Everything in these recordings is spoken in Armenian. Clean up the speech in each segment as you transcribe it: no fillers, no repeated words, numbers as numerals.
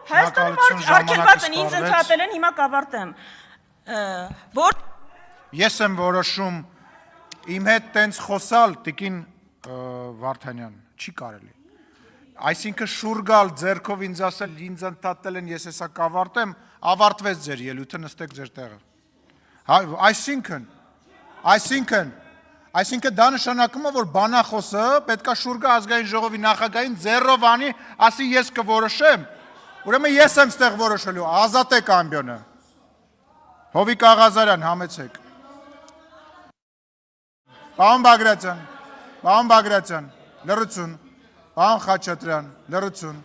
Հայաստանում արգելված են, ինձ ընդհատել են, հիմա կավարտեմ։ Ես եմ որոշում իմ հետ տենց խոսալ, տիկին Վարդանյան, չի կարելի։ Այսինքն շուռ գալ ձեռքով ինձ ասել, ինձ ընդհատել են, ես հեսա կավարտեմ, ավարտվեց ձեր ելույթը, նստեք ձեր տեղը։ Այսինքն դա նշանակում է, որ բանախոսը պետքա շուռ գա ազգային ժողովի նախագահին ձեռով անի, ասի ես կորոշեմ, ուրեմն ես եմ ստեղ որոշելու, ազատեք ամբյոնը։ Հովիկ Աղազարյան, համեցեք։ Պարոն Բագրատյան, լռություն, պարոն Խաչատրյան, լռություն,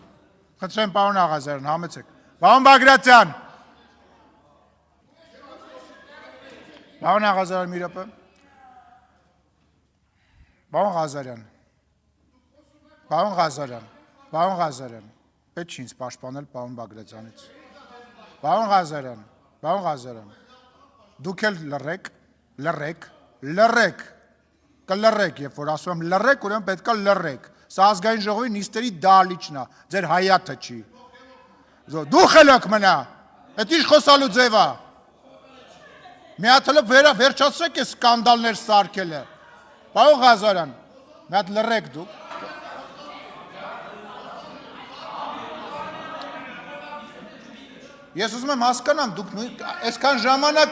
խնդրեմ պարոն Աղազարյան, համեցեք, պարոն Բագրատյան, պարոն Աղազարյան, մի րոպե, պարոն Ղազարյան, պետք չի ինձ պաշտպանել պարոն Բագրատյանից, պարոն Ղազարյան, դուք էլ լռեք, կլռեք, երբ որ ասում եմ լռեք, ուրեմն պետքա լռեք, սա ազգային ժողովի նիստերի դահլիճն է, ձեր հայաթը չի, դու խելոք մնա, էդ ինչ խոսալու ձև է, մի հատ հլը վերջացրեք է սկանդալներ սարքելը, պարոն Ղազարյան, մի հատ լռեք դուք, ես ուզում եմ հասկանամ, դուք այսքան ժամանակ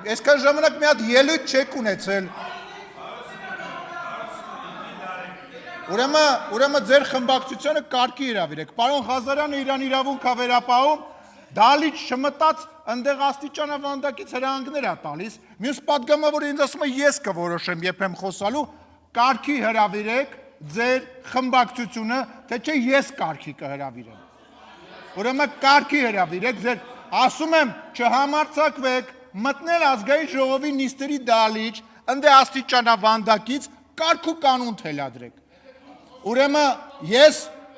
մի հատ ելույթ չեք ունեցել, ուրեմն ձեր խմբակցությունը կարգի հրավիրեք, պարոն Ղազարյանը իրան իրավունք է վերապահում, դահլիճ չմտած ընդեղ աստիճանավանդակից հրահանգներ է տալիս, մյուս պատգամավորը ինձ ասում է ես կորոշեմ, երբ եմ խոսալու, կարգի հրավիրեք ձեր խմբակցությունը, թե չէ ես կարգի կհրավիրեմ։ Ուրեմն կարգի հրավիրեք ձեր, ասում եմ, չհամարձակվեք, մտնել ազգային ժողովի նիստերի դահլիճ, ընդեղ աստիճանավանդակից կարգ ու կանոն թելադրեք։ Ուրեմն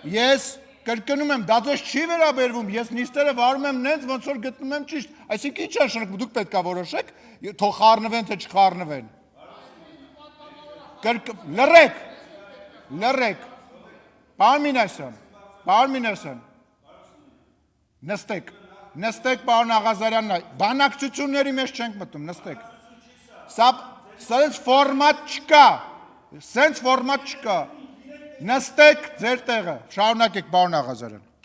ես կրկնում եմ, դա ձեզ չի վերաբերվում, ես նիստերը վարում եմ նենց, ոնց որ գտնում եմ ճիշտ, այսինքն ինչ նշանակում, դուք պետք է որոշեք, թող խառնվեն, թե չխառնվեն։ Լռեք, պարոն Մինասյան, նստեք պարոն Աղազարյանն, բանակցությունների մեջ չենք մտնում, նստեք, սենց ֆորմատ չկա, նստեք ձեր տեղը, շարունակեք պարոն Աղազարյան,